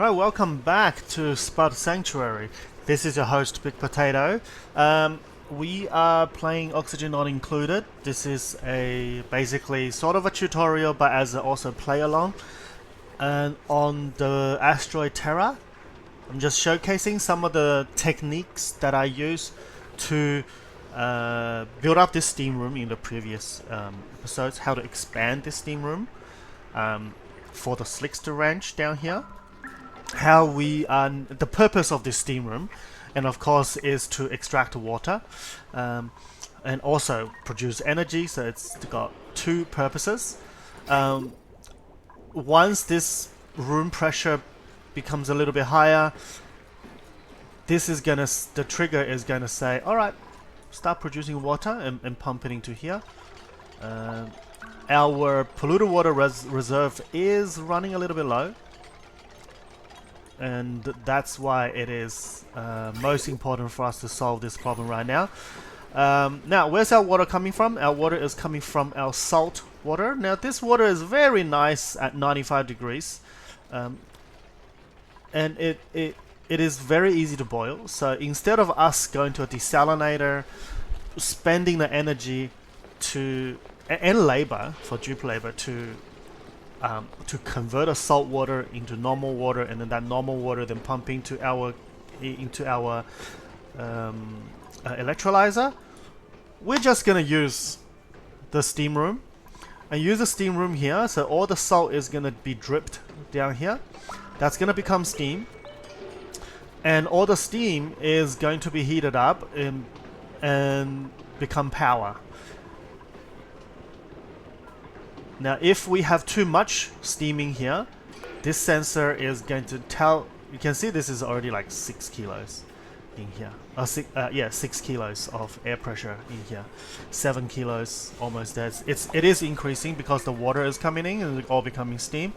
Alright, welcome back to Spud Sanctuary. This is your host, Big Potato. We are playing Oxygen Not Included. This is a basically sort of a tutorial, but as also play along. And on the asteroid Terra, I'm just showcasing some of the techniques that I use to build up this steam room in the previous episodes. How to expand this steam room for the Slickster Ranch down here. How we the purpose of this steam room, and of course, is to extract water and also produce energy. So it's got two purposes. Once this room pressure becomes a little bit higher, the trigger is gonna say, all right, start producing water and pump it into here. Our polluted water reserve is running a little bit low, and that's why it is most important for us to solve this problem right now. Now, where's our water coming from? Our water is coming from our salt water. Now, this water is very nice at 95 degrees, and it is very easy to boil. So instead of us going to a desalinator, spending the energy and labor for dupe labor to convert a salt water into normal water, and then that normal water then pump into our electrolyzer, we're just gonna use the steam room and use the steam room here. So all the salt is gonna be dripped down here. That's gonna become steam, and all the steam is going to be heated up and become power. Now, if we have too much steaming here, this sensor is going to tell. You can see this is already like 6 kilos in here. 6 kilos of air pressure in here. 7 kilos almost there. It is increasing because the water is coming in and it's all becoming steam.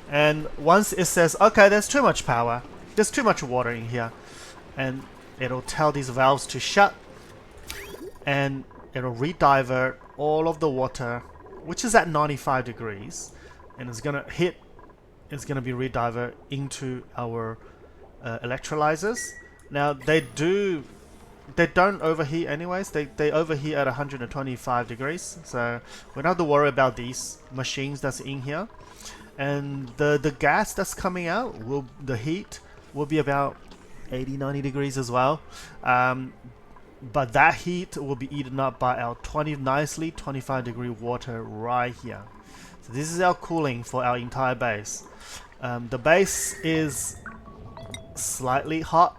And once it says, okay, there's too much power, there's too much water in here, and it'll tell these valves to shut, and it'll redivert all of the water, which is at 95 degrees, and it's gonna be redivert into our electrolyzers. Now they don't overheat anyways. They overheat at 125 degrees, so we don't have to worry about these machines that's in here. And the gas that's coming out, the heat will be about 80-90 degrees as well. But that heat will be eaten up by our 25 degree water right here. So this is our cooling for our entire base. The base is slightly hot.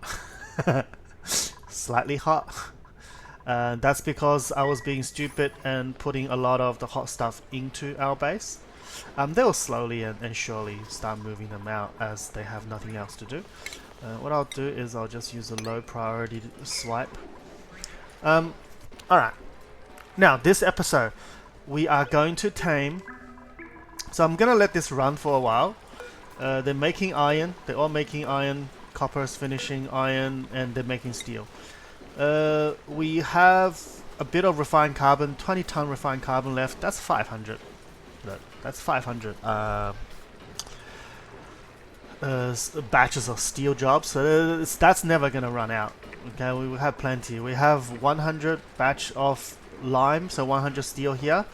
Slightly hot. That's because I was being stupid and putting a lot of the hot stuff into our base. They will slowly and surely start moving them out as they have nothing else to do. What I'll do is I'll just use a low priority swipe. Alright. Now, this episode, we are going to tame. So I'm gonna let this run for a while. They're making iron. They're all making iron. Copper is finishing iron, and they're making steel. We have a bit of refined carbon, 20-ton refined carbon left. That's 500. That's 500 batches of steel jobs. So that's never gonna run out. Okay, we will have plenty. We have 100 batch of lime, so 100 steel here.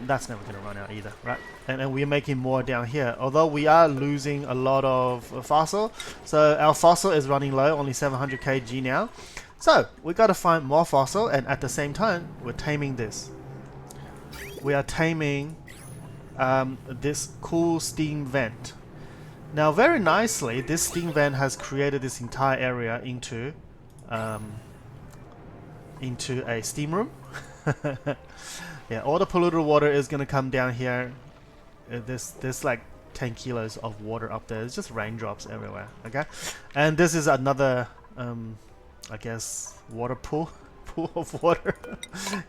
That's never going to run out either, right? And we're making more down here. Although we are losing a lot of fossil, so our fossil is running low, only 700 kg now. So we got to find more fossil, and at the same time, we're taming this. We are taming this cool steam vent. Now, very nicely, this steam vent has created this entire area into a steam room. Yeah, all the polluted water is gonna come down here. There's like 10 kilos of water up there. It's just raindrops everywhere. Okay, and this is another I guess water pool of water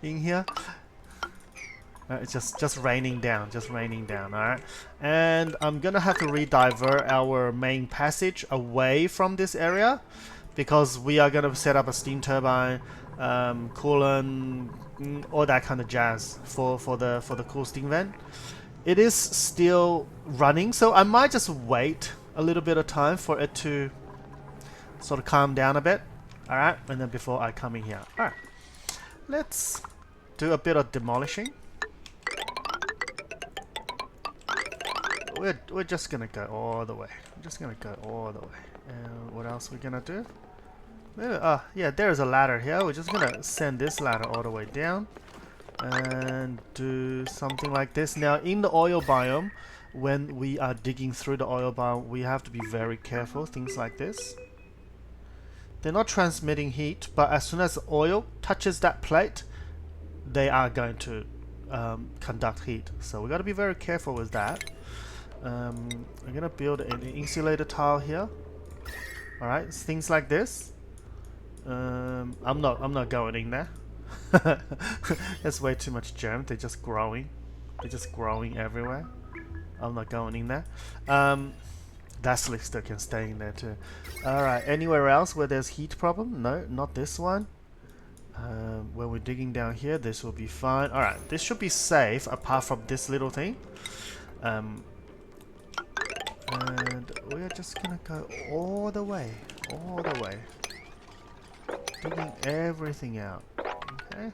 in here. It's just raining down, alright? And I'm gonna have to redivert our main passage away from this area, because we are gonna set up a steam turbine, coolant, all that kind of jazz for the cool steam vent. It is still running, so I might just wait a little bit of time for it to sort of calm down a bit. Alright, and then before I come in here. Alright, let's do a bit of demolishing. We're just gonna go all the way. We're just gonna go all the way. And what else we're gonna do? Yeah, there's a ladder here. We're just gonna send this ladder all the way down and do something like this. Now, in the oil biome, when we are digging through the oil biome, we have to be very careful. Things like this. They're not transmitting heat, but as soon as the oil touches that plate, they are going to conduct heat. So we got to be very careful with that. I'm gonna build an insulator tile here. All right, things like this. I'm not going in there. That's way too much germ. They're just growing. They're just growing everywhere. I'm not going in there. That slickster can stay in there too. Alright, anywhere else where there's heat problem? No, not this one. When we're digging down here, this will be fine. Alright, this should be safe apart from this little thing. And we're just gonna go all the way. All the way. Digging everything out. Okay.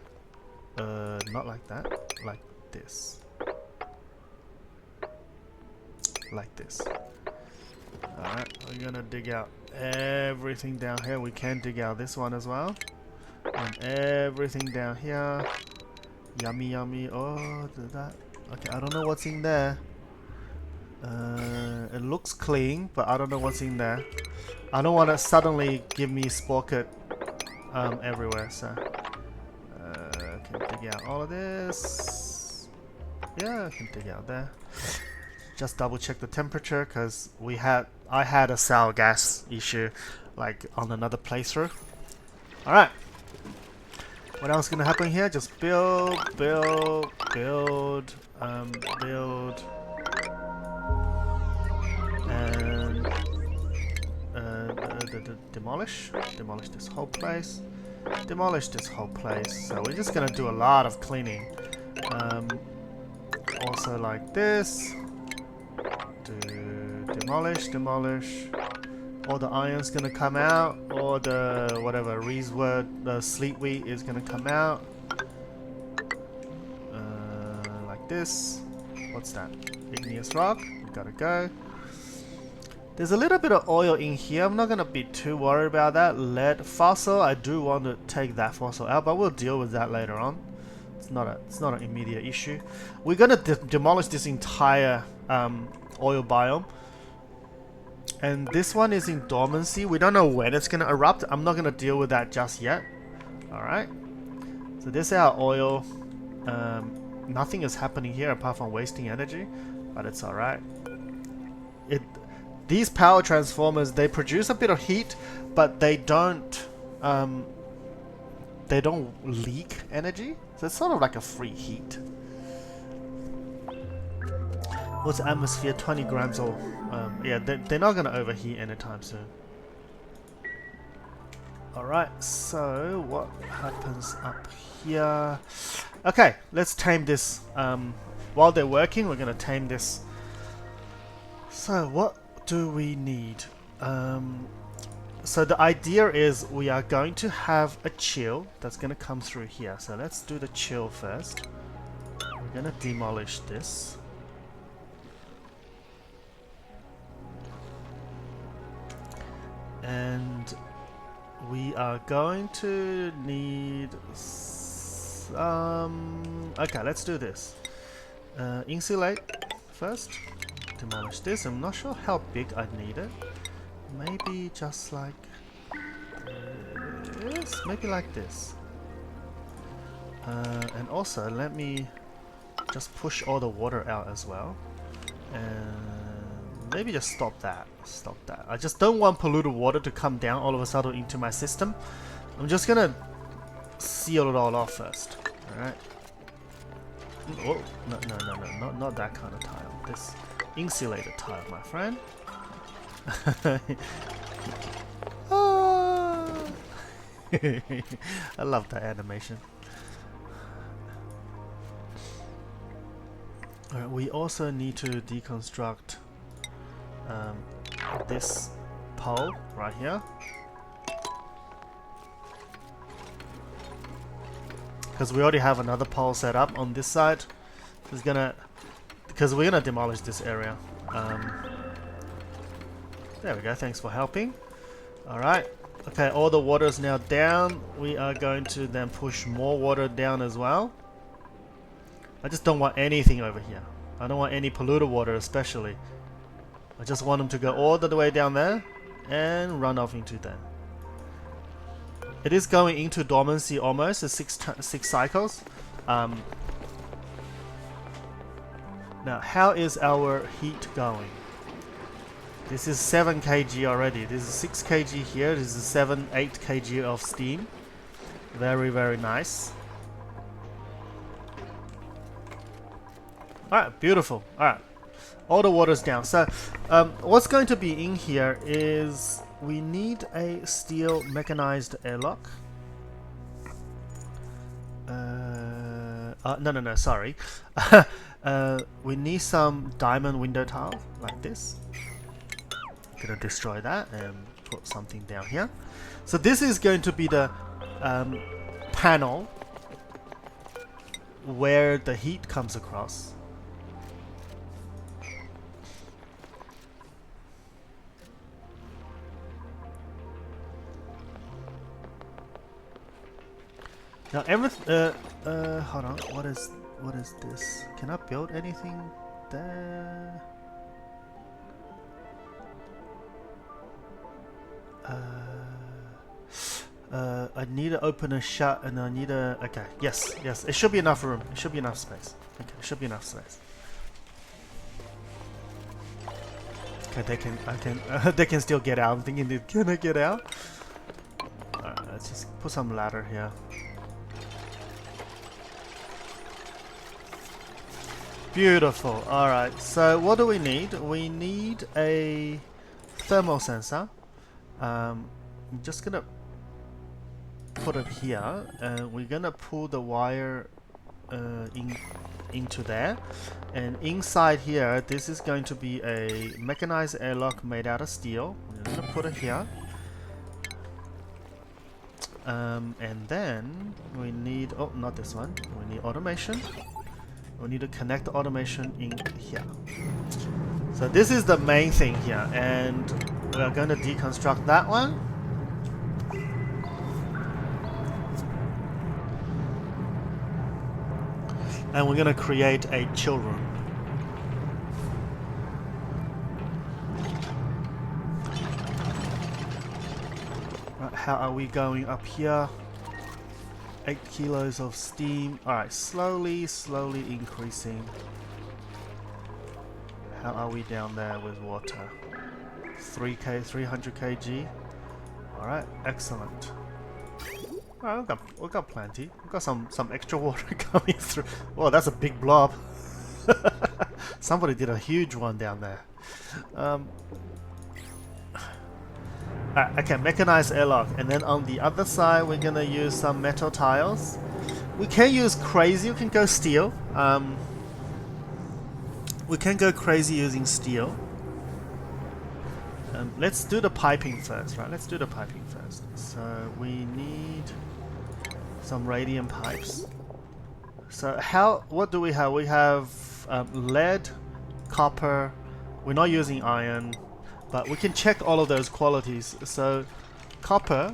Not like that. Like this. Like this. Alright, we're gonna dig out everything down here. We can dig out this one as well. And everything down here. Yummy, yummy. Oh, that. Okay, I don't know what's in there. It looks clean, but I don't know what's in there. I don't want to suddenly give me Sporket everywhere, so I can dig out all of this. Yeah, I can dig out there. Just double check the temperature because I had a sour gas issue like on another playthrough. Alright. What else is gonna happen here? Just build. And demolish this whole place. Demolish this whole place. So we're just gonna do a lot of cleaning. Also like this. Demolish. All the iron's gonna come out. Or the whatever reesword, the sleep wheat is gonna come out. Like this. What's that? Igneous rock. We gotta go. There's a little bit of oil in here. I'm not gonna be too worried about that. Lead fossil. I do want to take that fossil out, but we'll deal with that later on. It's not an immediate issue. We're gonna demolish this entire oil biome, and this one is in dormancy. We don't know when it's gonna erupt. I'm not gonna deal with that just yet. All right. So this is our oil. Nothing is happening here apart from wasting energy, but it's all right. These power transformers, they produce a bit of heat, but they don't leak energy. So it's sort of like a free heat. What's the atmosphere? 20 grams or yeah, they're not gonna overheat anytime soon. Alright, so what happens up here? Okay, let's tame this. While they're working, we're gonna tame this. So what do we need? So the idea is we are going to have a chill that's going to come through here. So let's do the chill first. We're going to demolish this. And we are going to need some... Okay, let's do this. Insulate first. Demolish this. I'm not sure how big I need it. Maybe just like this. Maybe like this. And also let me just push all the water out as well. And maybe just stop that. Stop that. I just don't want polluted water to come down all of a sudden into my system. I'm just gonna seal it all off first. Alright. Oh, no, not that kind of tile. This insulated tile, my friend. I love that animation. Alright, we also need to deconstruct this pole right here. Because we already have another pole set up on this side. Because we're gonna demolish this area. There we go, thanks for helping. Alright, okay, all the water is now down. We are going to then push more water down as well. I just don't want anything over here. I don't want any polluted water especially. I just want them to go all the way down there and run off into there. It is going into dormancy almost, it's 6 cycles. Now, how is our heat going? This is 7 kg already. This is 6 kg here. This is 8 kg of steam. Very, very nice. Alright, beautiful. Alright. All the water's down. So, what's going to be in here is we need a steel mechanized airlock. No, sorry. We need some diamond window tile like this. Gonna destroy that and put something down here. So this is going to be the panel where the heat comes across. Now everything. Hold on. What is this? Can I build anything there? I need to open a shut, and I need a. Okay. Yes. It should be enough room. It should be enough space. Okay. It should be enough space. Okay. They can still get out. I'm thinking, can I get out? Let's just put some ladder here. Beautiful. Alright, so what do we need? We need a thermal sensor. I'm just gonna put it here, and we're gonna pull the wire into there. And inside here, this is going to be a mechanized airlock made out of steel. We're gonna put it here. And then we need, oh, not this one. We need automation. We need to connect the automation in here. So this is the main thing here, and we are going to deconstruct that one. And we're going to create a chill room. Right, how are we going up here? 8 kilos of steam. Alright, slowly increasing. How are we down there with water? 300 kg. Alright, excellent. Alright, we've got plenty. We've got some extra water coming through. Oh, that's a big blob. Somebody did a huge one down there. Okay, mechanized airlock, and then on the other side we're gonna use some metal tiles. We can use crazy, we can go steel. We can go crazy using steel. Let's do the piping first, right? Let's do the piping first. So we need some radium pipes. So what do we have? We have lead, copper. We're not using iron. But we can check all of those qualities. So, copper.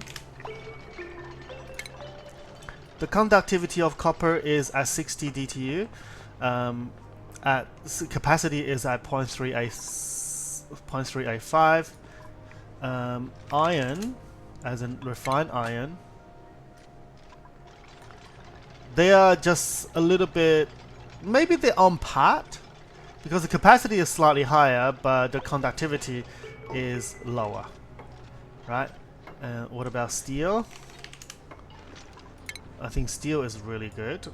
The conductivity of copper is at 60 DTU. Capacity is at 0.385. Iron, as in refined iron, they are just a little bit. Maybe they're on part, because the capacity is slightly higher, but the conductivity is lower, right? And what about steel? I think steel is really good.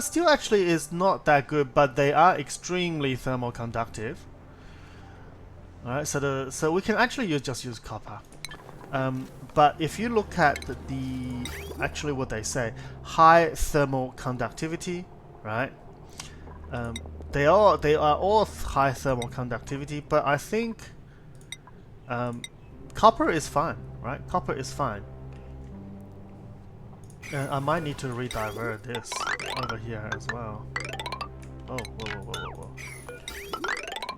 Steel actually is not that good, but they are extremely thermal conductive. Alright, so we can actually just use copper. But if you look at actually what they say, high thermal conductivity, right? They are all high thermal conductivity, but I think Copper is fine, right? Copper is fine. I might need to re-divert this over here as well. Oh, whoa, whoa, whoa, whoa, whoa.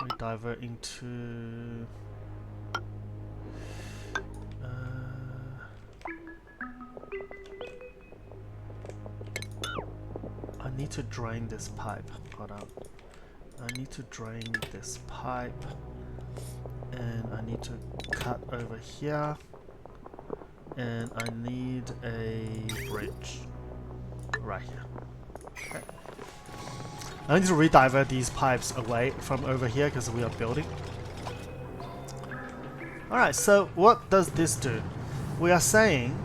Re-divert into... I need to drain this pipe. Hold up. I need to drain this pipe. And I need to cut over here. And I need a bridge right here. Okay. I need to re-divert these pipes away from over here because we are building. Alright, so what does this do? We are saying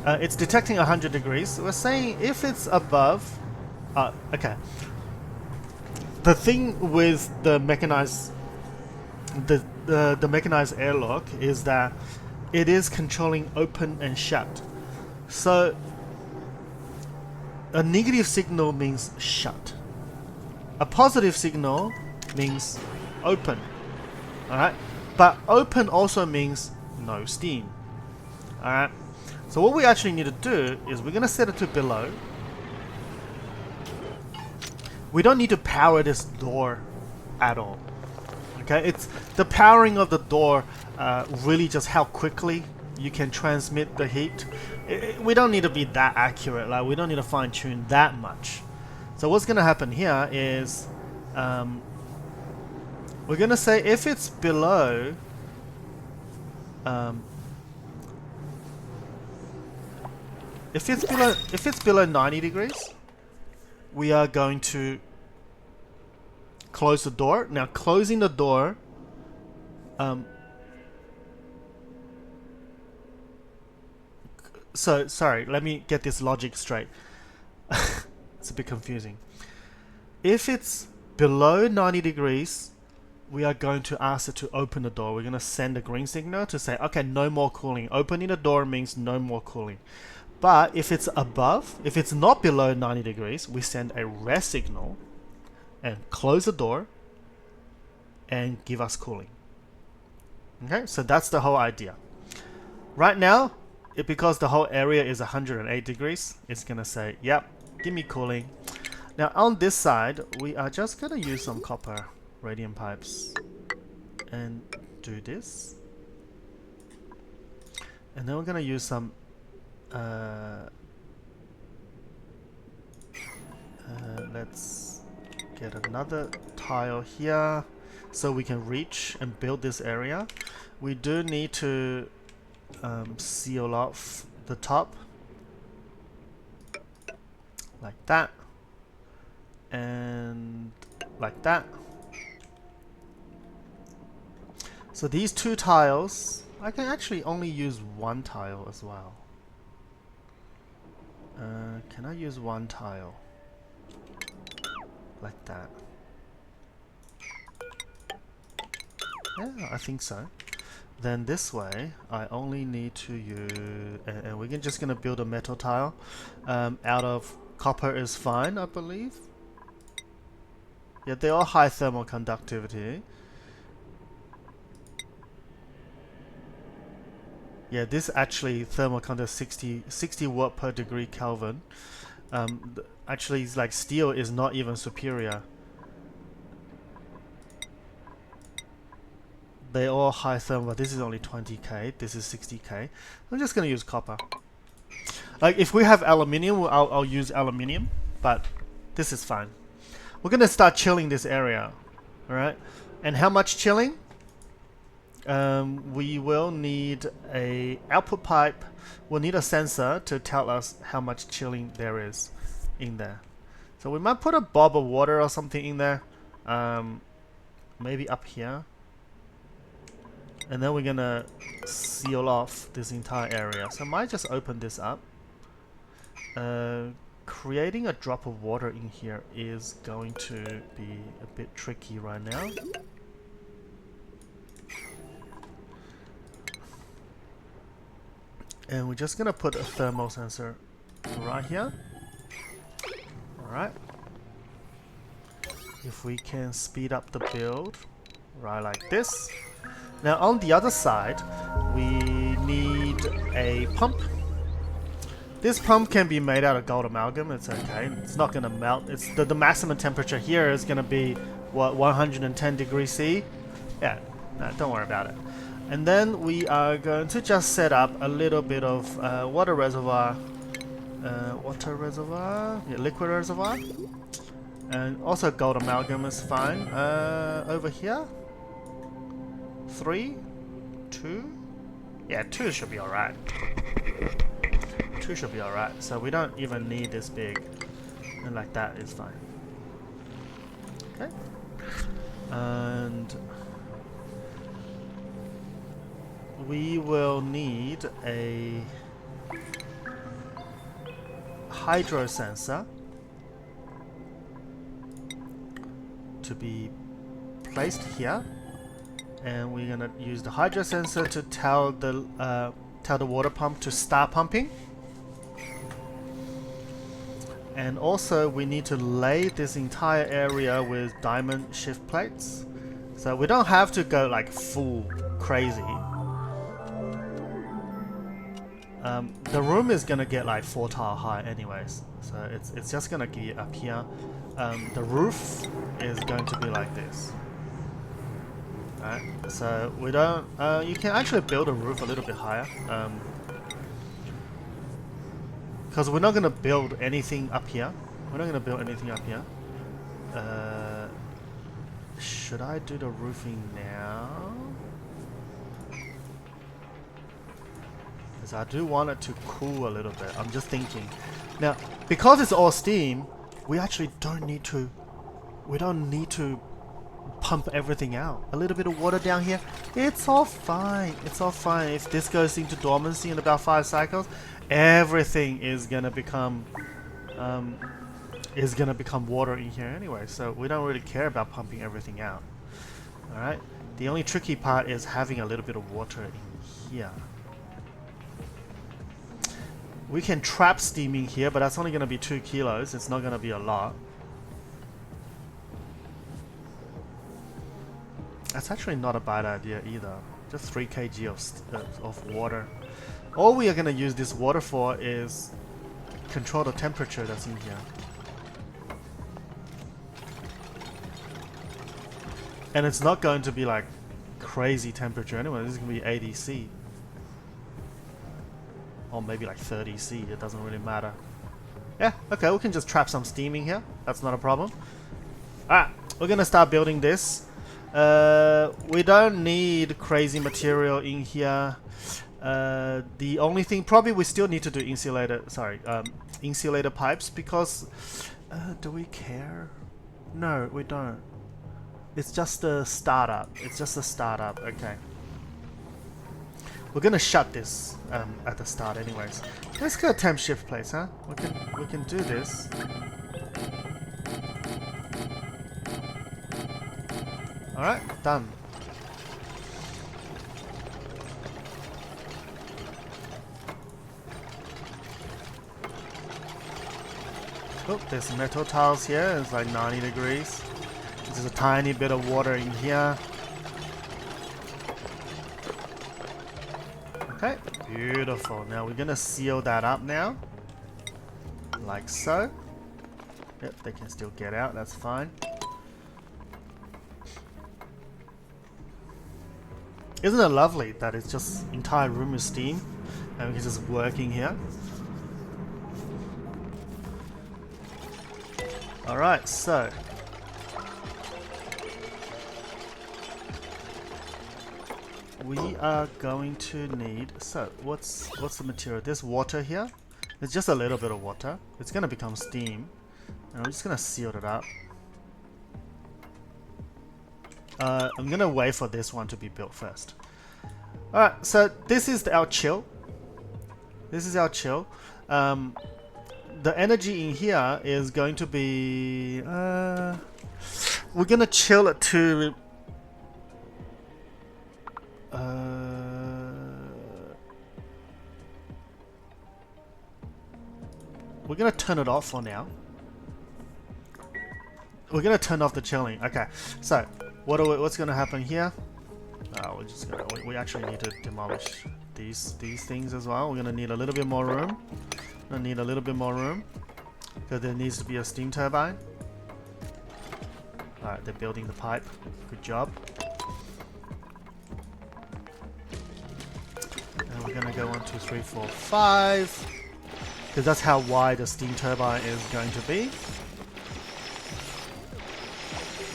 it's detecting 100 degrees. We're saying if it's above... okay. The thing with the mechanized... The mechanized airlock is that it is controlling open and shut. So a negative signal means shut. A positive signal means open. Alright? But open also means no steam. Alright? So what we actually need to do is we're going to set it to below. We don't need to power this door at all. Okay? It's the powering of the door really just how quickly you can transmit the heat. We don't need to be that accurate. Like, we don't need to fine tune that much. So what's going to happen here is we're going to say if it's below if it's below 90 degrees, we are going to close the door. Now closing the door so sorry, let me get this logic straight. It's a bit confusing. If it's below 90 degrees, we are going to ask it to open the door. We're going to send a green signal to say, okay, no more cooling. Opening the door means no more cooling. But if it's above, if it's not below 90 degrees, we send a red signal and close the door and give us cooling. Okay, so that's the whole idea. Right now, because the whole area is 108 degrees, it's going to say, yep, give me cooling. Now on this side, we are just going to use some copper radium pipes and do this. And then we're going to use some let's get another tile here so we can reach and build this area. We do need to seal off the top like that and like that. So these two tiles, I can actually only use one tile as well. Can I use one tile? Like that. Yeah, I think so. Then this way, I only need to use... And we're just going to build a metal tile. Out of copper is fine, I believe. Yeah, they are high thermal conductivity. Yeah, this actually thermal conductivity 60 watt per degree Kelvin. Actually, it's like steel is not even superior. They all high thermal, but this is only 20k. This is 60k. I'm just gonna use copper. Like if we have aluminium, I'll use aluminium, but this is fine. We're gonna start chilling this area, all right? And how much chilling? We will need a output pipe. We'll need a sensor to tell us how much chilling there is in there. So we might put a bob of water or something in there. Maybe up here. And then we're gonna seal off this entire area. So I might just open this up. Creating a drop of water in here is going to be a bit tricky right now. And we're just gonna put a thermal sensor right here. Alright. If we can speed up the build, right like this. Now on the other side, we need a pump. This pump can be made out of gold amalgam. It's okay. It's not gonna melt. It's the maximum temperature here is gonna be what, 110 degrees C. Yeah, no, don't worry about it. And then we are going to just set up a little bit of water reservoir, yeah, liquid reservoir, and also gold amalgam is fine. Over here, 3, 2, yeah, 2 should be alright. 2 should be alright. So we don't even need this big, and like that is fine. Okay, and we will need a hydro sensor to be placed here, and we're gonna use the hydro sensor to tell the water pump to start pumping. And also we need to lay this entire area with diamond shift plates, so we don't have to go like full crazy. The room is gonna get like 4 tile high anyways, so it's just gonna get up here. The roof is going to be like this. Alright, so we don't. You can actually build a roof a little bit higher, because we're not gonna build anything up here. We're not gonna build anything up here. Should I do the roofing now? Because I do want it to cool a little bit. I'm just thinking. Now, because it's all steam, we actually don't need to. We don't need to pump everything out. A little bit of water down here. It's all fine. It's all fine. If this goes into dormancy in about 5 cycles, everything is gonna become water in here anyway. So we don't really care about pumping everything out. All right. The only tricky part is having a little bit of water in here. We can trap steaming here, but that's only going to be 2 kilos. It's not going to be a lot. That's actually not a bad idea either. Just 3 kg of water. All we are going to use this water for is control the temperature that's in here. And it's not going to be like crazy temperature anyway. This is going to be 80 C. Or maybe like 30 C, it doesn't really matter. Yeah, okay, we can just trap some steaming here. That's not a problem. Alright, we're gonna start building this. We don't need crazy material in here. The only thing, probably we still need to do insulator pipes, because do we care? No, we don't. It's just a startup. It's just a startup, okay. We're gonna shut this at the start anyways. Let's go temp shift place, huh? We can do this. Alright, done. Oh, there's some metal tiles here. It's like 90 degrees. There's a tiny bit of water in here. Okay, beautiful. Now we're gonna seal that up now. Like so. Yep, they can still get out, that's fine. Isn't it lovely that it's just entire room is steam and we can just work in here? Alright, so we are going to need, so what's the material? There's water here. It's just a little bit of water. It's gonna become steam. And I'm just gonna seal it up. I'm gonna wait for this one to be built first. Alright, so this is our chill. This is our chill. The energy in here is going to be... we're gonna chill it to... we're gonna turn it off for now. We're gonna turn off the chilling. Okay, so what's gonna happen here? we're just gonna. We actually need to demolish these things as well. We're gonna need a little bit more room. Gonna need a little bit more room because there needs to be a steam turbine. All right, they're building the pipe. Good job. And we're gonna go 1, 2, 3, 4, 5 because that's how wide the steam turbine is going to be.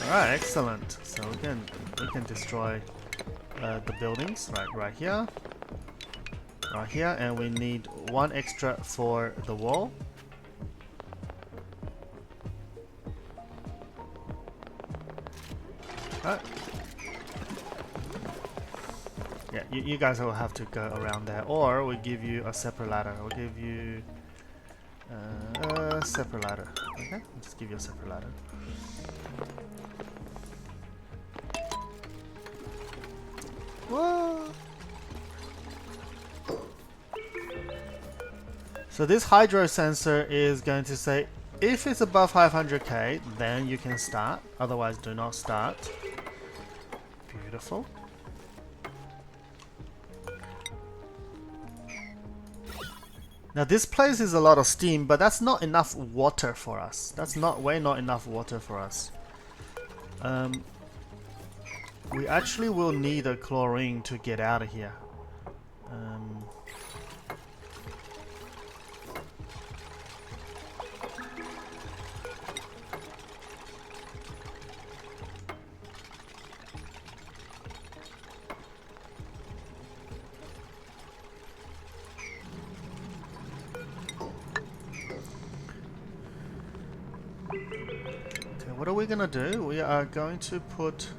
All right, excellent. So we can destroy the buildings right here, and we need 1 extra for the wall. Right. Yeah, you guys will have to go around there, or we give you a separate ladder. We'll give you a separate ladder. Okay, I'll just give you a separate ladder. Whoa. So this hydro sensor is going to say if it's above 500k, then you can start. Otherwise, do not start. Beautiful. Now this place is a lot of steam, but that's not enough water for us. That's not enough water for us. We actually will need a chlorine to get out of here. Okay, what are we gonna do? We are going to put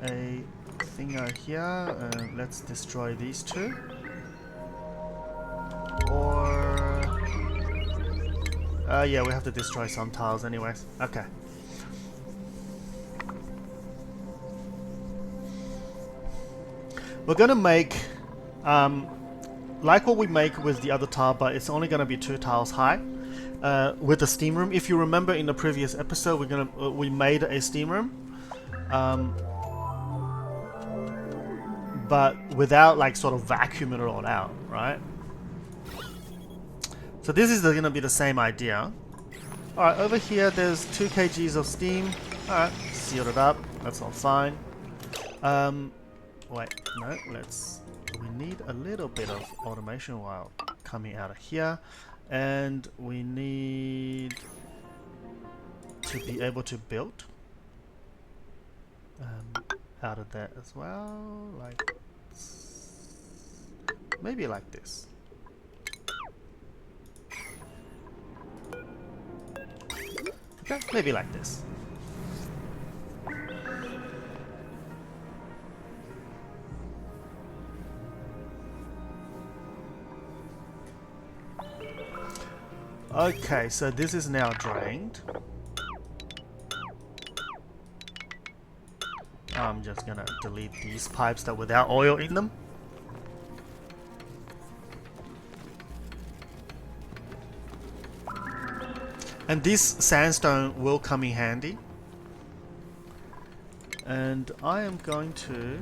a thinger here. Let's destroy these two. Or yeah, we have to destroy some tiles anyways. Okay. We're gonna make like what we make with the other tile, but it's only gonna be 2 tiles high. With the steam room, if you remember in the previous episode, we made a steam room, but without like sort of vacuuming it all out, right? So this is gonna be the same idea. All right, over here there's 2 kgs of steam. All right, sealed it up. That's all fine. Wait, no, we need a little bit of automation wire coming out of here. And we need to be able to build out of that as well, like maybe like this. Okay, maybe like this. Okay, so this is now drained. I'm just gonna delete these pipes that without oil in them. And this sandstone will come in handy. And I am going to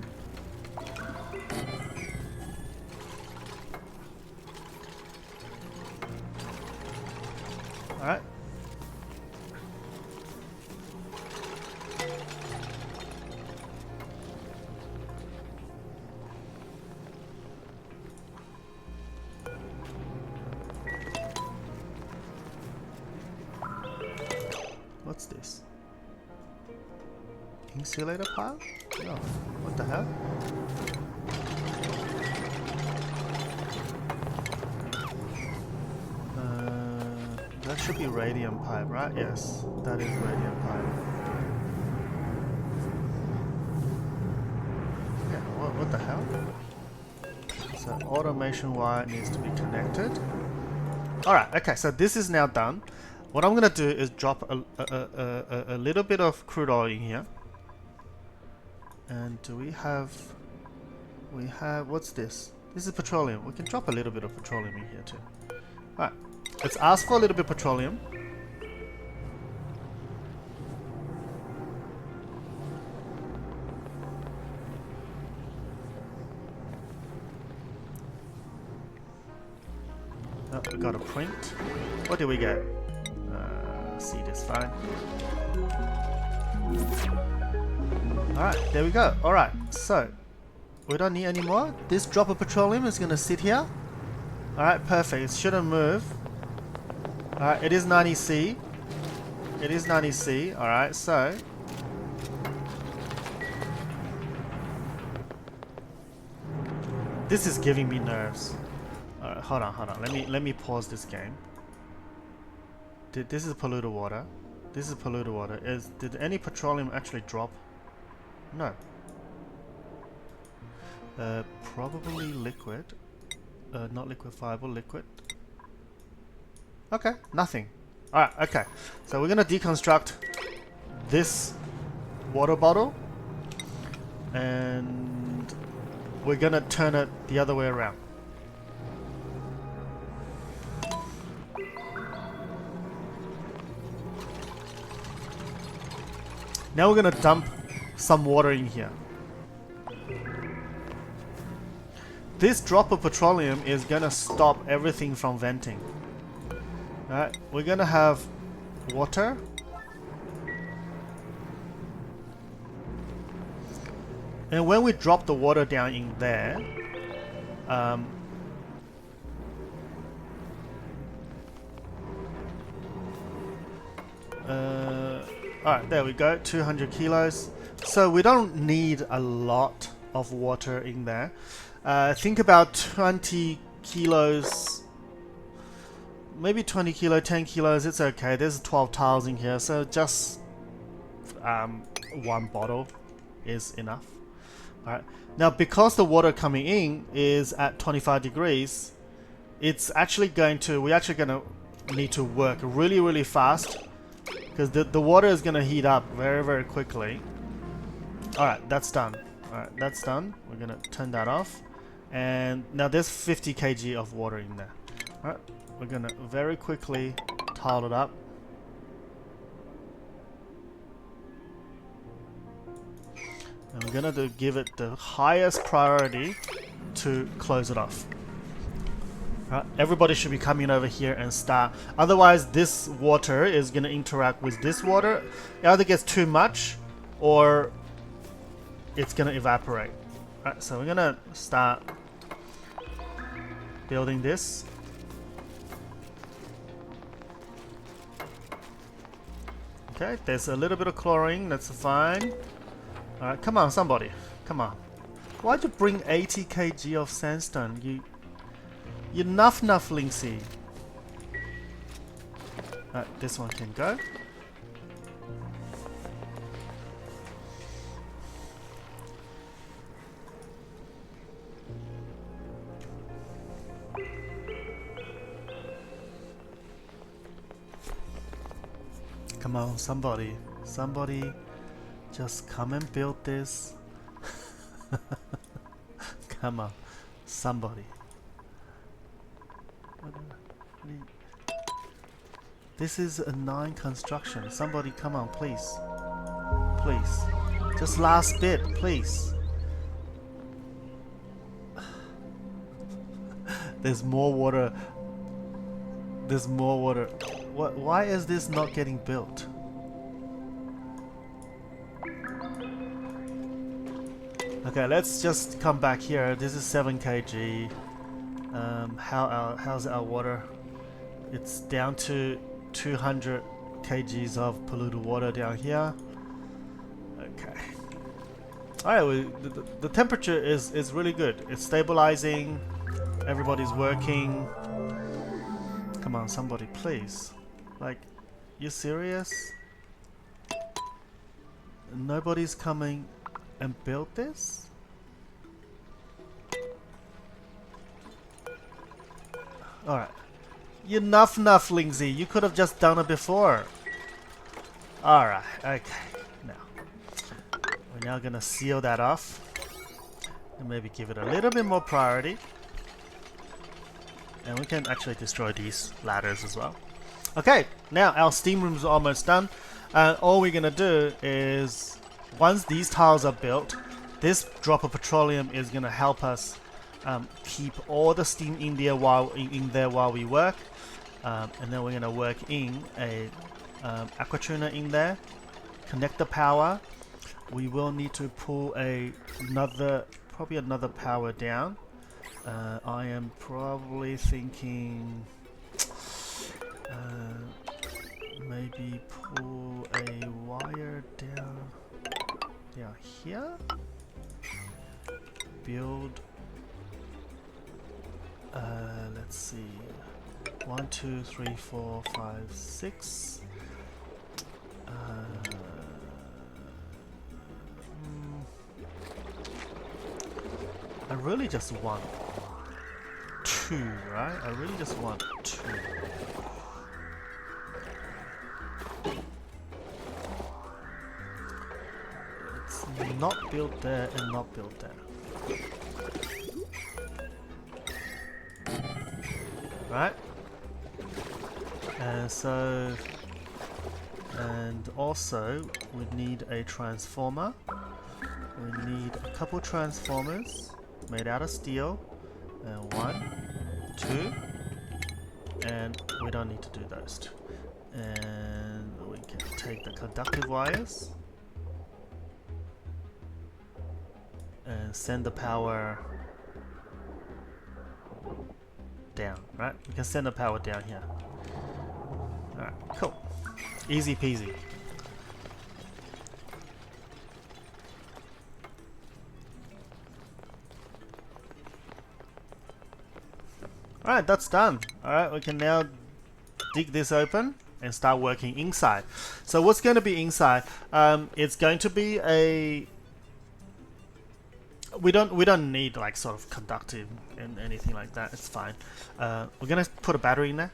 Alright. What's this? Insulator pile? No. What the hell? That should be radium pipe, right? Yes, that is radium pipe. Yeah, what the hell? So automation wire needs to be connected. Alright, okay, so this is now done. What I'm gonna do is drop a little bit of crude oil in here. And do we have what's this? This is petroleum. We can drop a little bit of petroleum in here too. Alright. Let's ask for a little bit of petroleum. Oh, we got a print. What did we get? See this fine. Alright, there we go. Alright, so we don't need any more. This drop of petroleum is gonna sit here. Alright, perfect. It shouldn't move. Alright, it is 90C. It is 90C. Alright, so this is giving me nerves. Alright, hold on. Let me pause this game. This is polluted water. This is polluted water. Did any petroleum actually drop? No. Probably liquid. Not liquefiable, liquid. Okay, nothing. Alright, okay. So we're gonna deconstruct this water bottle and we're gonna turn it the other way around. Now we're gonna dump some water in here. This drop of petroleum is gonna stop everything from venting. Alright, we're gonna have water. And when we drop the water down in there, alright, there we go, 200 kilos. So we don't need a lot of water in there. Think about 20 kilos, maybe 20 kilo, 10 kilos, it's okay. There's 12 tiles in here, so just one bottle is enough. Alright, now because the water coming in is at 25 degrees, it's actually going to, we're actually going to need to work really fast because the water is going to heat up very quickly. Alright, that's done. Alright, that's done. We're going to turn that off. And now there's 50 kg of water in there. Alright, we're going to very quickly tile it up. And we're going to give it the highest priority to close it off. Right, everybody should be coming over here and start. Otherwise, this water is going to interact with this water. It either gets too much or it's going to evaporate. Right, so we're going to start building this. Okay, there's a little bit of chlorine. That's fine. Alright, come on, somebody. Come on. Why'd you bring 80 kg of sandstone? You nuff Linksy. This one can go. Come on, somebody. Somebody just come and build this. Come on, somebody. This is a 9 construction. Somebody come on, please. Please. Just last bit, please. There's more water. There's more water. What? Why is this not getting built? Okay, let's just come back here. This is 7 kg. How's our water? It's down to 200 kgs of polluted water down here. Okay. Alright, the temperature is really good. It's stabilizing. Everybody's working. Come on, somebody, please. Like, you serious? Nobody's coming and build this? Alright. You nuff Lindsay. You could have just done it before. Alright, okay. Now, we're now gonna seal that off. And maybe give it a little bit more priority. And we can actually destroy these ladders as well. Okay, now our steam room is almost done. And all we're gonna do is, once these tiles are built, this drop of petroleum is gonna help us keep all the steam in there while we work, and then we're gonna work in a aqua tuner in there, connect the power. We will need to pull probably another power down. I am probably thinking maybe pull a wire down here. Build. Let's see. 1, 2, 3, 4, 5, 6. I really just want 2, right? I really just want 2. It's not built there and not built there. Right? And also we need a transformer. We need a couple transformers made out of steel. 1, 2, and we don't need to do those 2. And we can take the conductive wires and send the power down, right? We can send the power down here. Alright, cool. Easy peasy. Alright, that's done. Alright, we can now dig this open and start working inside. So what's going to be inside? It's going to be a... We don't need like sort of conductive and anything like that. It's fine. We're gonna put a battery in there.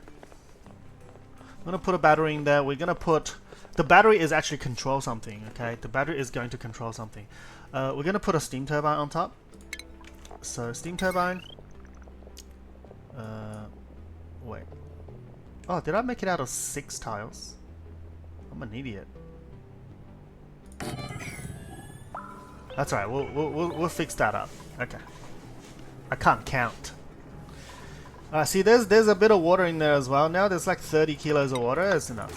I'm gonna put a battery in there. We're gonna put... The battery is actually control something, okay? The battery is going to control something. We're gonna put a steam turbine on top. So steam turbine. Wait. Oh, did I make it out of 6 tiles? I'm an idiot. That's alright. We'll fix that up. Okay. I can't count. See, there's a bit of water in there as well. Now there's like 30 kilos of water. That's enough.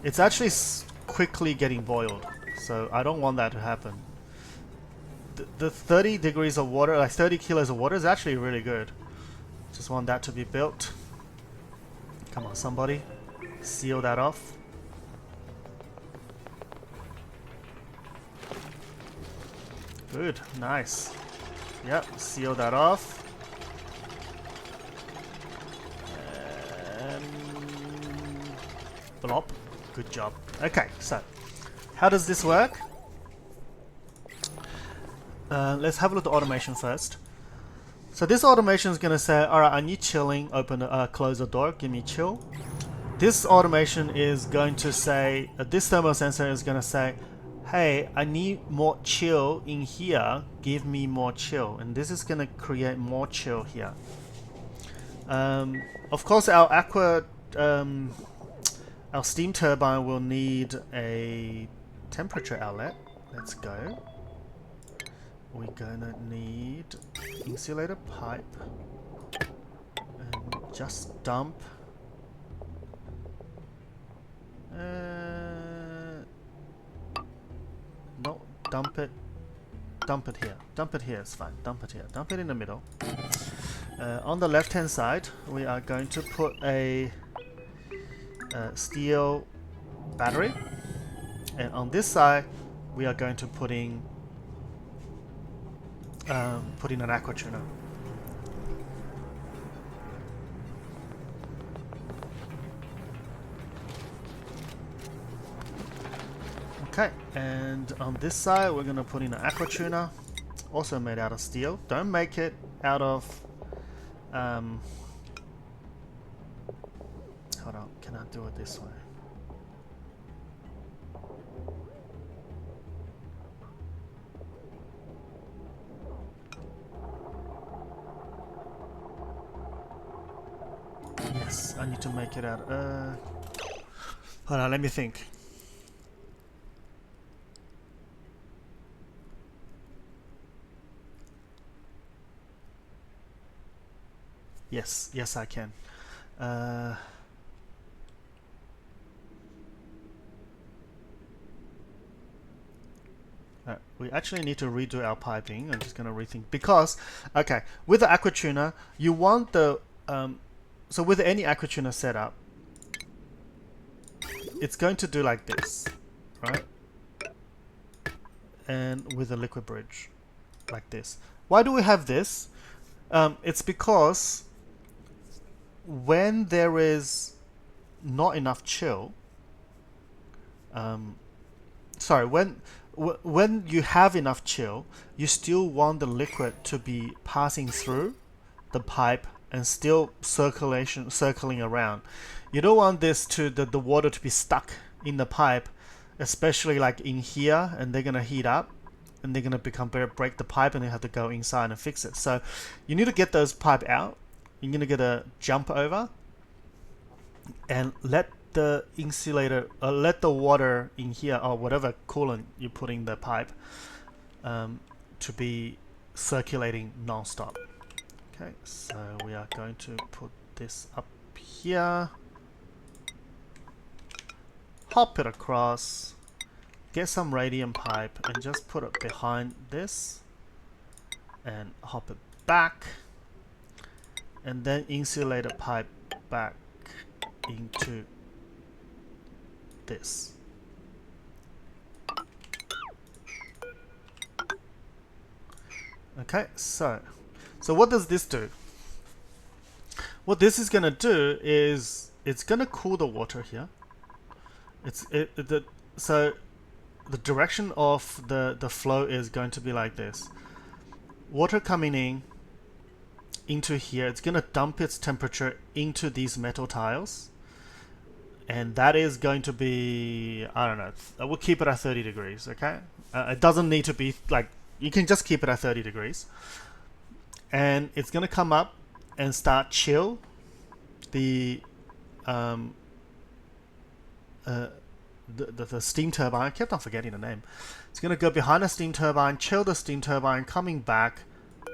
It's actually quickly getting boiled, so I don't want that to happen. The 30 degrees of water, like 30 kilos of water, is actually really good. Just want that to be built. Come on, somebody, seal that off. Good, nice. Yep, seal that off. And blop. Good job. Okay, so how does this work? Let's have a look at the automation first. So this automation is going to say, alright, I need chilling, close the door, give me chill. This automation is going to say, this thermal sensor is going to say, hey, I need more chill in here, give me more chill. And this is going to create more chill here. Of course, our steam turbine will need a temperature outlet. Let's go. We're gonna need insulator pipe and just dump. No, dump it. Dump it here. Dump it here. It's fine. Dump it here. Dump it in the middle. On the left-hand side, we are going to put a steel battery, and on this side, we are going to put in an aqua tuner. Okay, and on this side we're going to put in an aqua tuner, also made out of steel. Don't make it out of... hold on, can I do it this way? Yes, I need to make it out. Hold on, let me think. Yes, yes I can. We actually need to redo our piping. I'm just going to rethink because, okay, with the aqua tuner, you want the so with any aqua tuner setup, it's going to do like this, right? And with a liquid bridge, like this. Why do we have this? It's because when there is not enough chill, sorry, when you have enough chill, you still want the liquid to be passing through the pipe and still circling around. You don't want this to the water to be stuck in the pipe, especially like in here, and they're gonna heat up and they're gonna break the pipe, and they have to go inside and fix it. So you need to get those pipe out. You're gonna get a jump over and let the insulator, let the water in here or whatever coolant you put in the pipe to be circulating non-stop. Okay, so we are going to put this up here, hop it across, get some radium pipe and just put it behind this and hop it back, and then insulate a pipe back into this. Okay, so what does this do? What this is gonna do is it's gonna cool the water here. So the direction of the flow is going to be like this. Water coming in into here, it's gonna dump its temperature into these metal tiles, and that is going to be, I don't know, we'll keep it at 30 degrees, okay? It doesn't need to be like, you can just keep it at 30 degrees. And it's gonna come up and start chill the steam turbine. I kept on forgetting the name. It's gonna go behind the steam turbine, chill the steam turbine, coming back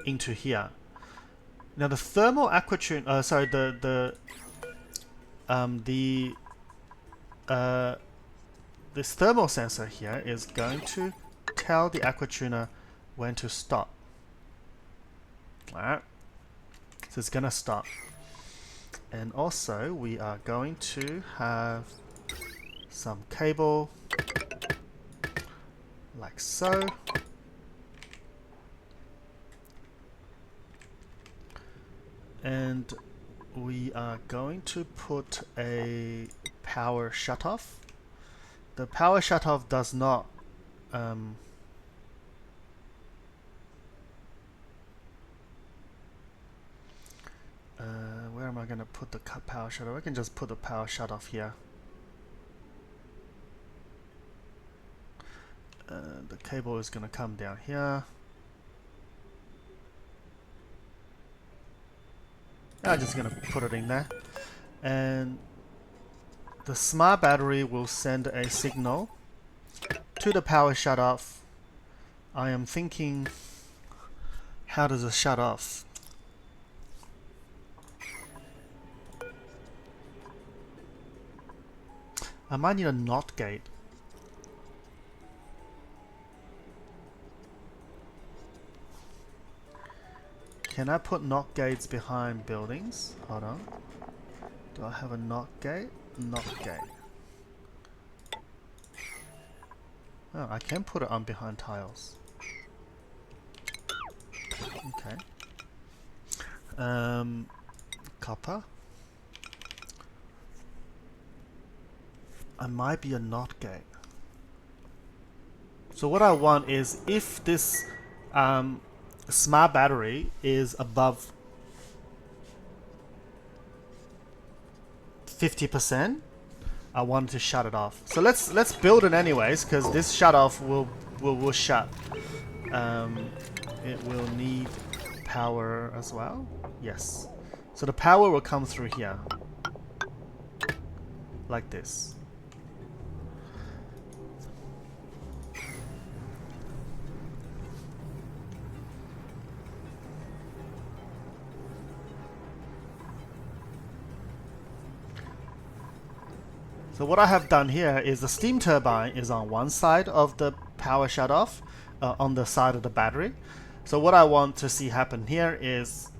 into here. Now the thermal aquatune, this thermal sensor here is going to tell the aquatuner when to stop. Alright, so it's gonna stop. And also we are going to have some cable like so. And we are going to put a power shutoff. The power shutoff does not where am I going to put the power shutoff? I can just put the power shutoff here. The cable is going to come down here. I'm just going to put it in there. And the smart battery will send a signal to the power shutoff. I am thinking, how does it shut off? I might need a NOT gate. Can I put NOT gates behind buildings? Hold on. Do I have a NOT gate? NOT gate. Oh, I can put it on behind tiles. Okay. Copper. I might be a NOT gate. So what I want is, if this smart battery is above 50%, I want to shut it off. So let's build it anyways, because this shut off will shut. It will need power as well. Yes. So the power will come through here, like this. So what I have done here is the steam turbine is on one side of the power shutoff, on the side of the battery. So what I want to see happen here is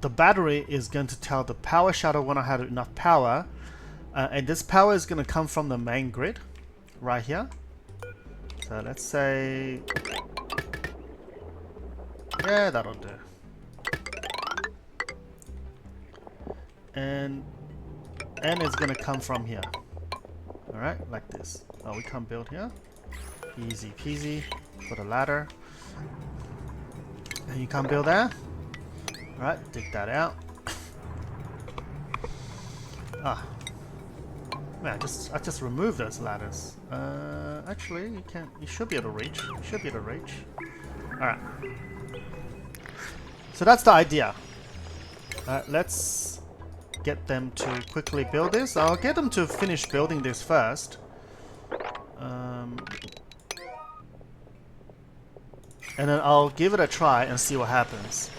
the battery is going to tell the power shuttle when I have enough power, and this power is going to come from the main grid right here. So let's say, yeah, that'll do. And it's going to come from here. Alright, like this. Oh, we can't build here. Easy peasy. Put a ladder. And you can't build there. Alright, dig that out. Ah. Man, I just removed those ladders. Actually, you should be able to reach. You should be able to reach. Alright. So that's the idea. Let's get them to quickly build this. I'll get them to finish building this first. And then I'll give it a try and see what happens.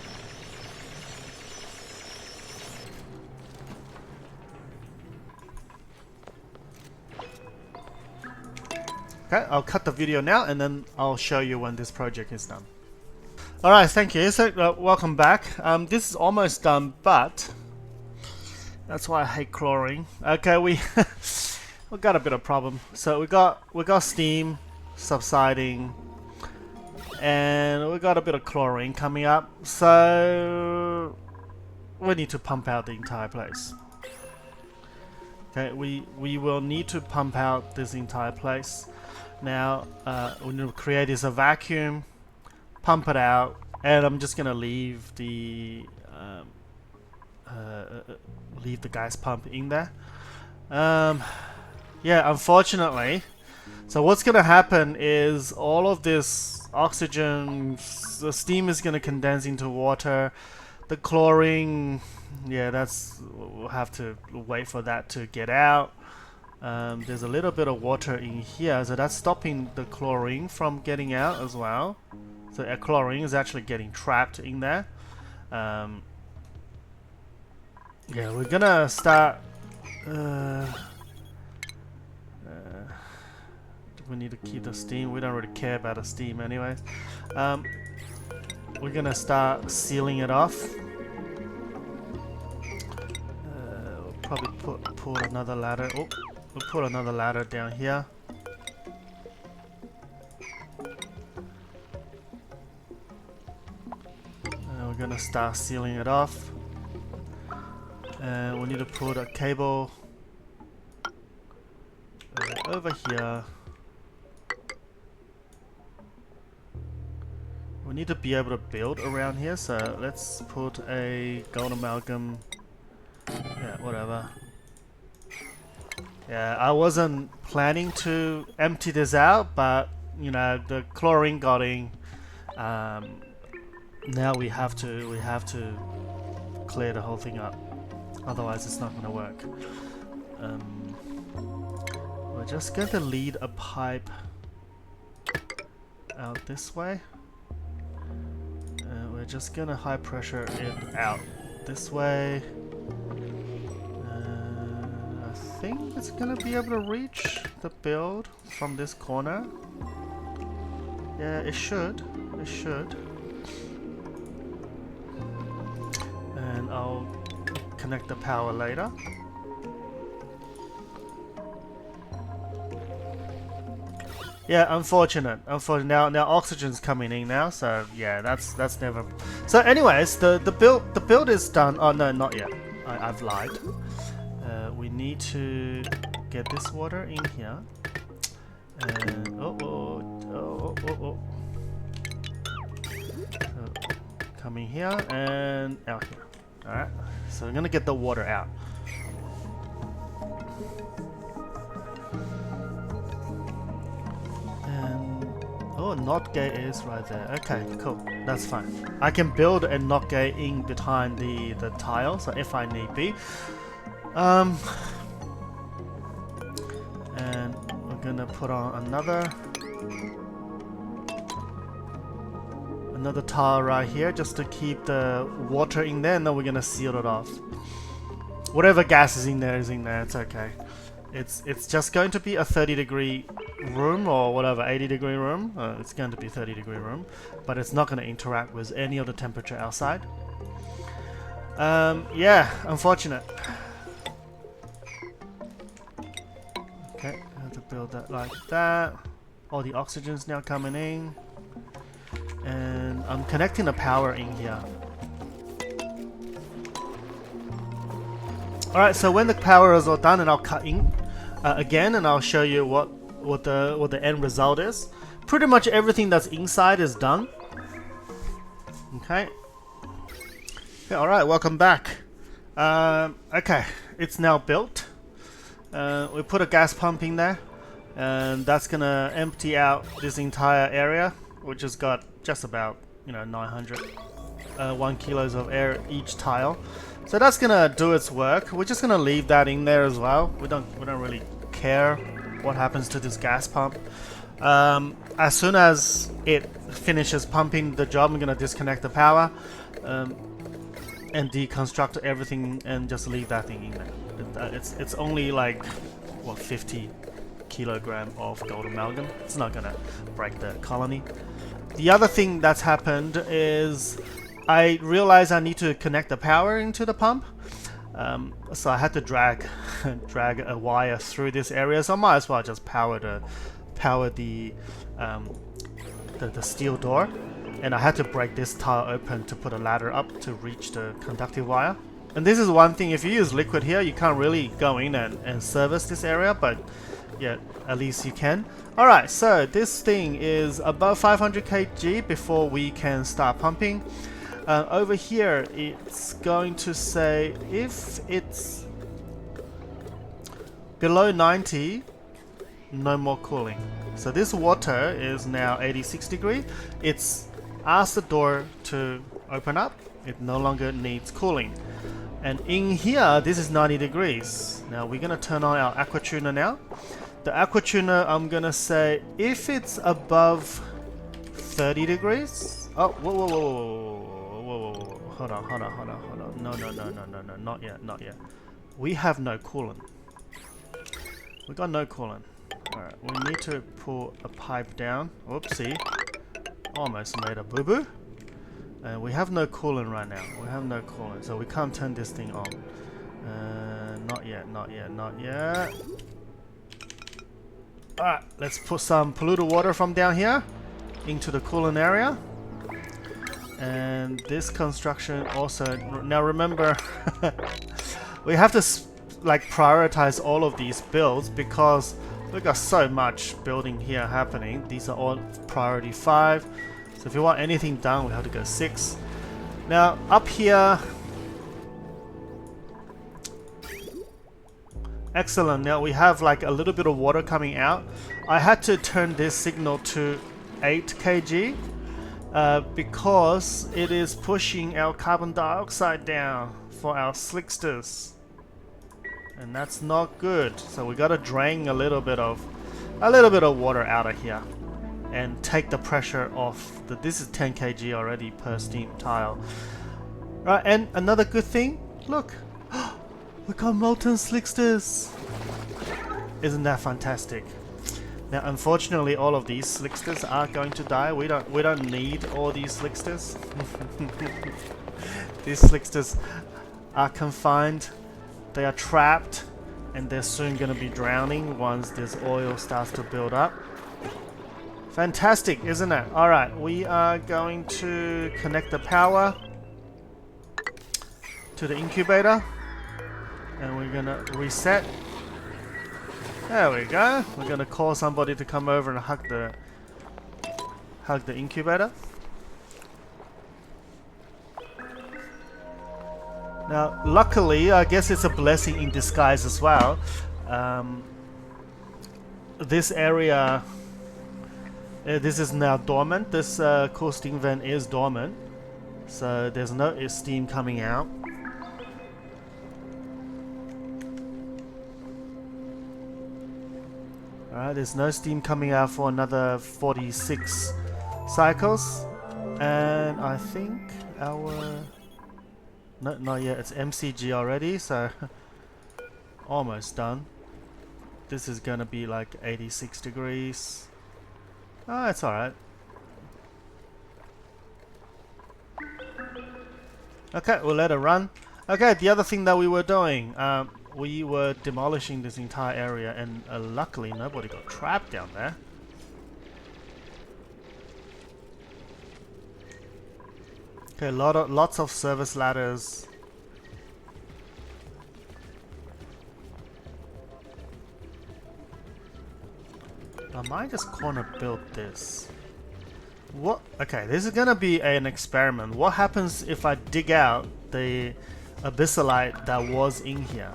Okay, I'll cut the video now and then I'll show you when this project is done. Alright, thank you. So, welcome back. This is almost done, but that's why I hate chlorine. Okay, we got a bit of problem. So we got steam subsiding, and we got a bit of chlorine coming up. So we need to pump out the entire place. Okay, we will need to pump out this entire place. Now we need to create this a vacuum, pump it out, and I'm just gonna leave the gas pump in there. Yeah, unfortunately. So what's gonna happen is all of this oxygen, the steam is gonna condense into water. The chlorine, yeah, we'll have to wait for that to get out. There's a little bit of water in here, so that's stopping the chlorine from getting out as well. So chlorine is actually getting trapped in there. Yeah, we're gonna start. We need to keep the steam. We don't really care about the steam, anyways. We're gonna start sealing it off. We'll probably put another ladder. Oh, we'll put another ladder down here. We're gonna start sealing it off. And we need to put a cable over here. We need to be able to build around here, so let's put a gold amalgam. Yeah, whatever. Yeah, I wasn't planning to empty this out, but you know, the chlorine got in. Now we have to clear the whole thing up. Otherwise, it's not going to work. We're just going to lead a pipe out this way. We're just going to high pressure it out this way. I think it's going to be able to reach the build from this corner. Yeah, it should. It should. And I'll connect the power later. Yeah, unfortunate. Now oxygen's coming in now, so yeah, that's never. So, anyways, the build is done. Oh no, not yet. I've lied. We need to get this water in here. And oh. Coming here and out here. Alright, so I'm gonna get the water out. And oh, NOT gate is right there. Okay, cool. That's fine. I can build a NOT gate in behind the tile, so if I need be. And we're gonna put on another tile right here just to keep the water in there, and then we're gonna seal it off. Whatever gas is in there, it's okay. It's just going to be a 30-degree room or whatever, 80-degree room. It's going to be 30-degree room, but it's not going to interact with any of the temperature outside. Yeah, unfortunate. Okay, I have to build that like that. All the oxygen's now coming in. And I'm connecting the power in here. Alright, so when the power is all done, and I'll cut in again, and I'll show you what the end result is. Pretty much everything that's inside is done. Okay. Okay, alright, welcome back. Okay, it's now built. We put a gas pump in there, and that's gonna empty out this entire area, which has got just about 901 kilos of air each tile. So that's gonna do its work. We're just gonna leave that in there as well. We don't really care what happens to this gas pump. As soon as it finishes pumping the job, I'm gonna disconnect the power. And deconstruct everything and just leave that thing in there. It's only like what 50 kilogram of gold amalgam. It's not gonna break the colony. The other thing that's happened is I realized I need to connect the power into the pump. So I had to drag a wire through this area. So I might as well just power the steel door. And I had to break this tile open to put a ladder up to reach the conductive wire. And this is one thing, if you use liquid here, you can't really go in and service this area, but yeah, at least you can. Alright, so this thing is above 500 kg before we can start pumping. Over here, it's going to say if it's below 90, no more cooling. So this water is now 86 degrees. It's ask the door to open up. It no longer needs cooling. And in here, this is 90 degrees. Now we're gonna turn on our aqua tuner now. The aqua tuner, I'm gonna say if it's above 30 degrees. Oh, whoa. Hold on. No, not yet. We have no coolant. We got no coolant. Alright, we need to pull a pipe down. Oopsie. Almost made a boo-boo. And we have no coolant right now. We have no coolant, so we can't turn this thing on. Not yet. Alright, let's put some polluted water from down here into the coolant area. And this construction also... Now remember, we have to like prioritize all of these builds because we got so much building here happening. These are all priority 5. So if you want anything done, we have to go 6. Now up here, excellent. Now we have like a little bit of water coming out. I had to turn this signal to 8 kg because it is pushing our carbon dioxide down for our slicksters. And that's not good. So we gotta drain a little bit of water out of here and take the pressure off. This is 10 kg already per steam tile. Right, and another good thing, look, we got molten slicksters. Isn't that fantastic? Now, unfortunately, all of these slicksters are going to die. We don't need all these slicksters. These slicksters are confined. They are trapped, and they're soon going to be drowning once this oil starts to build up. Fantastic, isn't it? Alright, we are going to connect the power to the incubator, and we're going to reset. There we go. We're going to call somebody to come over and hug the incubator. Now, luckily, I guess it's a blessing in disguise as well. This area, this is now dormant. This cool steam vent is dormant, so there's no steam coming out. Alright, there's no steam coming out for another 46 cycles, and I think our... No, not yet. It's MCG already, so almost done. this is gonna be like 86 degrees. Ah, it's alright. Okay, we'll let it run. Okay, the other thing that we were doing, we were demolishing this entire area, and luckily nobody got trapped down there. Okay, lots of service ladders. I might just corner build this. What? Okay, this is gonna be an experiment. What happens if I dig out the abyssalite that was in here?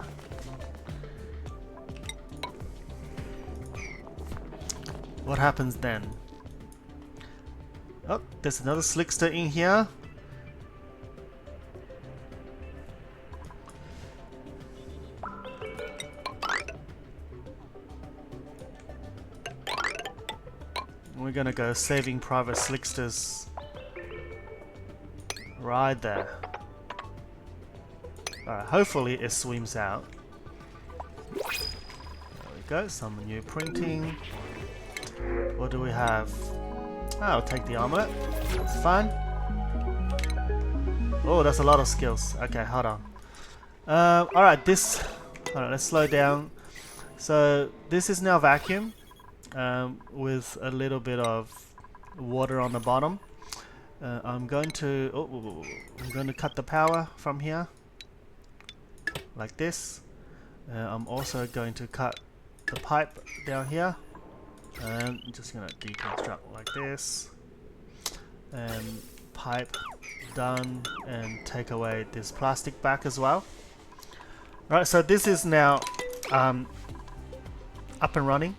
What happens then? Oh, there's another slickster in here. We're gonna go saving private slicksters right there. Alright, hopefully it swims out. There we go, some new printing. What do we have? Oh, I'll take the omelette. That's fine. Oh, that's a lot of skills. Okay, hold on. Alright, this... Alright, let's slow down. So, this is now vacuum. With a little bit of water on the bottom. I'm going to cut the power from here like this. I'm also going to cut the pipe down here, and I'm just gonna deconstruct like this, and pipe done, and take away this plastic back as well. Right, so this is now up and running.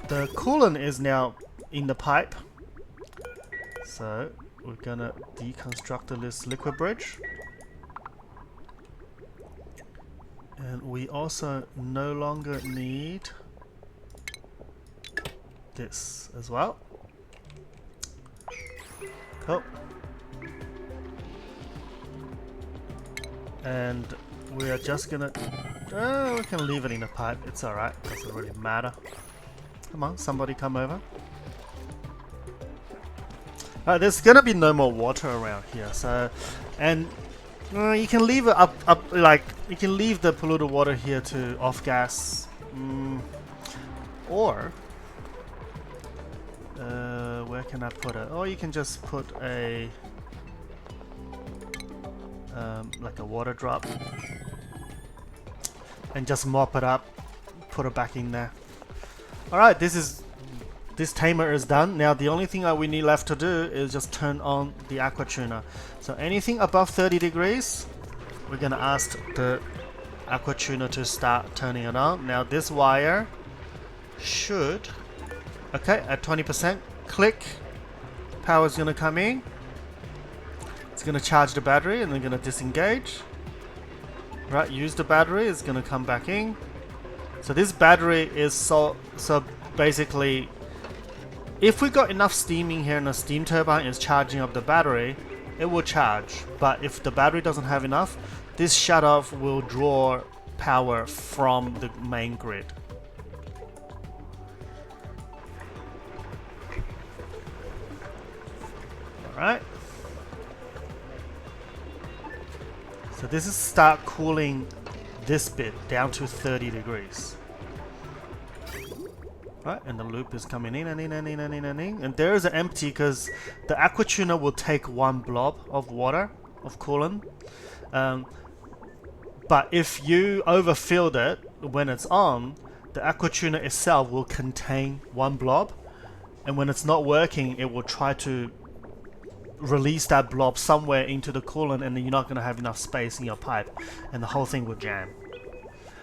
The coolant is now in the pipe, so we're gonna deconstruct this liquid bridge, and we also no longer need this as well. Cool. And we are just gonna we can leave it in the pipe, it's alright, doesn't really matter. Come on, somebody come over. There's gonna be no more water around here, so, and you can leave it up, like, you can leave the polluted water here to off gas, or where can I put it? Or you can just put a like a water drop and just mop it up, put it back in there. Alright, this tamer is done. Now the only thing that we need left to do is just turn on the aqua tuner. So anything above 30 degrees, we're gonna ask the aqua tuner to start turning it on. Now this wire should, okay, at 20%, click, power's gonna come in. It's gonna charge the battery and then gonna disengage. Right, use the battery, it's gonna come back in. So this battery is so basically, if we got enough steam in here and the steam turbine is charging up the battery, it will charge. But if the battery doesn't have enough, this shutoff will draw power from the main grid. Alright. So this is start cooling this bit down to 30 degrees. Right, and the loop is coming in and in and in and in and in. And there is an empty because the aqua tuner will take one blob of water, of coolant. But if you overfilled it when it's on, the aqua tuner itself will contain one blob. And when it's not working, it will try to release that blob somewhere into the coolant, and then you're not going to have enough space in your pipe, and the whole thing will jam.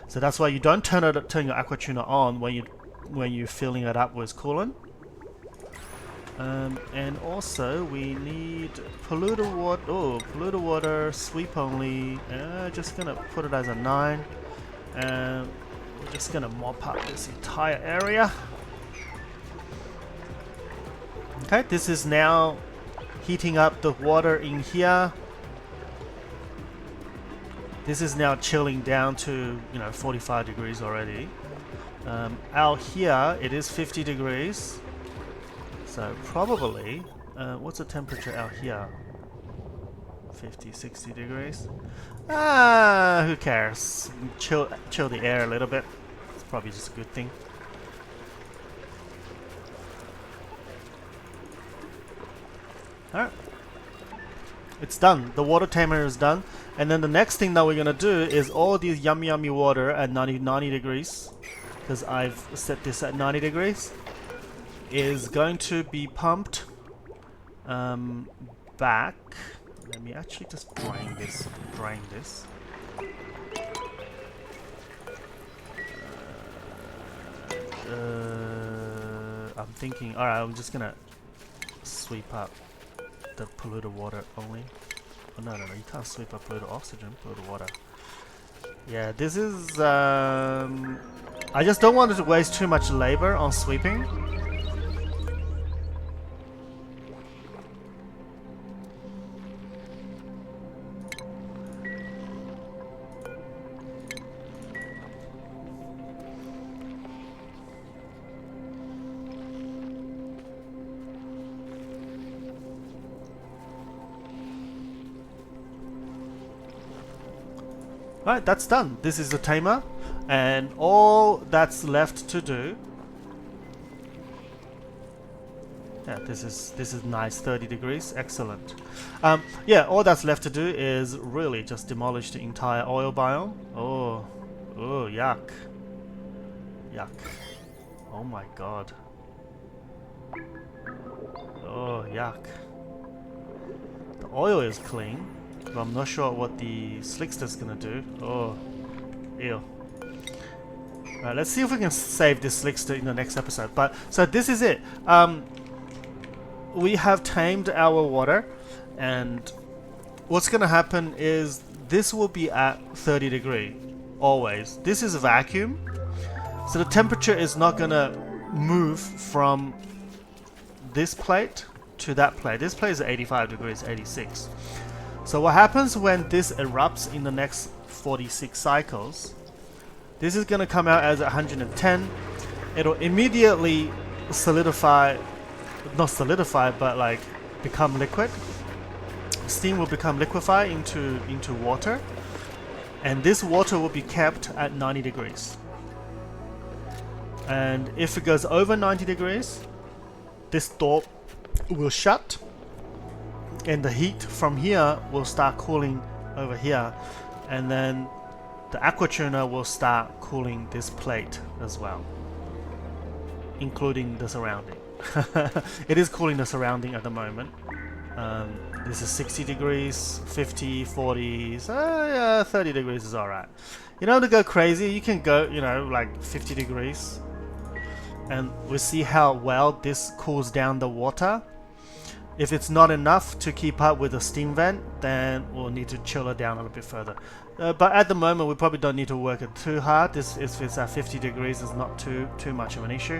So that's why you don't turn your aqua tuner on when you're filling it up with coolant. And also we need polluted water. Oh, polluted water, sweep only. Just gonna put it as a 9, and we're just gonna mop up this entire area. Okay, this is now heating up the water in here. This is now chilling down to 45 degrees already. Out here it is 50 degrees. So probably, what's the temperature out here? 50, 60 degrees. Who cares? Chill the air a little bit. It's probably just a good thing. Alright. It's done. The water tamer is done. And then the next thing that we're gonna do is all these yummy water at 90 degrees, because I've set this at 90 degrees, is going to be pumped back. Let me actually just drain this. I'm thinking, alright, I'm just gonna sweep up the polluted water only. Oh, no, you can't sweep up polluted oxygen, polluted water. Yeah, this is, I just don't want to waste too much labor on sweeping. Right, that's done. This is the tamer, and all that's left to do. Yeah, this is nice, 30 degrees, excellent. Yeah, all that's left to do is really just demolish the entire oil biome. Oh, yuck, oh my god, oh yuck. The oil is clean, but I'm not sure what the slickster's gonna do. Oh, ew. Right, let's see if we can save this slickster in the next episode. But so this is it. We have tamed our water, and what's gonna happen is this will be at 30 degrees always. This is a vacuum, so the temperature is not gonna move from this plate to that plate. This plate is 85 degrees, 86. So what happens when this erupts in the next 46 cycles, this is going to come out as 110. It'll immediately solidify, not solidify, but like become liquid. Steam will become liquefied into water, and this water will be kept at 90 degrees. And if it goes over 90 degrees, this door will shut, and the heat from here will start cooling over here, and then the aqua tuner will start cooling this plate as well, including the surrounding. It is cooling the surrounding at the moment. This is 60 degrees, 50, 40, so yeah, 30 degrees is alright. To go crazy, you can go, like 50 degrees, and we'll see how well this cools down the water. If it's not enough to keep up with the steam vent, then we'll need to chill it down a little bit further. But at the moment, we probably don't need to work it too hard. If it's at 50 degrees, it's not too much of an issue.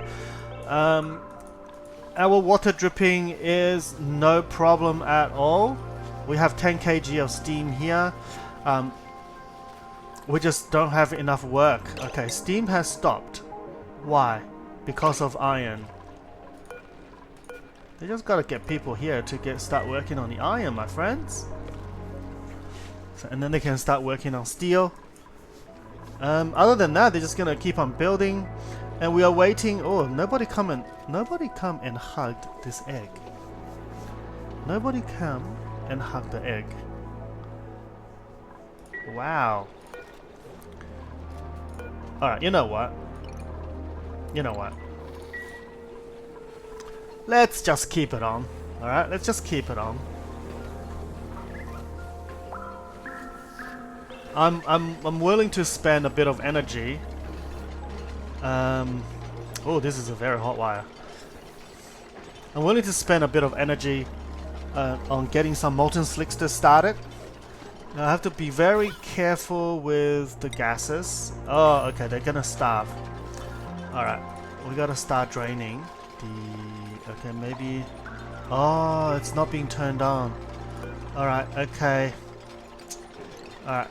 Our water dripping is no problem at all. We have 10 kg of steam here. We just don't have enough work. Okay, steam has stopped. Why? Because of iron. They just gotta get people here to start working on the iron, my friends. And then they can start working on steel. Other than that, they're just gonna keep on building, and we are waiting. Oh, nobody come and hugged this egg. Nobody come and hug the egg. Wow. All right, you know what? Let's just keep it on. Alright, let's just keep it on. I'm willing to spend a bit of energy. Oh, this is a very hot wire. I'm willing to spend a bit of energy on getting some molten slickster started. Now I have to be very careful with the gases. Oh, okay, they're gonna starve. Alright, we gotta start draining the... Okay, maybe... Oh, it's not being turned on. Alright, okay. Alright.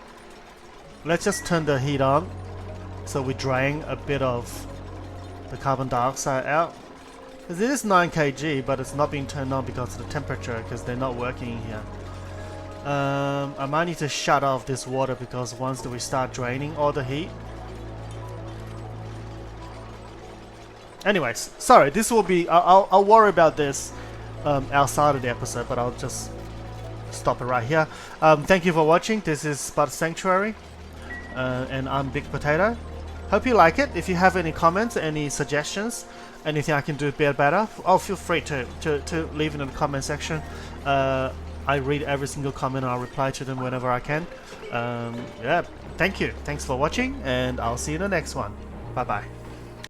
let's just turn the heat on so we drain a bit of the carbon dioxide out. It is 9 kg, but it's not being turned on because of the temperature, because they're not working in here. I might need to shut off this water because once we start draining all the heat. Anyways, sorry, this will be, I'll worry about this outside of the episode, but I'll just stop it right here. Thank you for watching. This is Spud Sanctuary, and I'm Big Potato. Hope you like it. If you have any comments, any suggestions, anything I can do better, feel free to leave it in the comment section. I read every single comment and I'll reply to them whenever I can. Yeah, thank you. Thanks for watching, and I'll see you in the next one. Bye bye.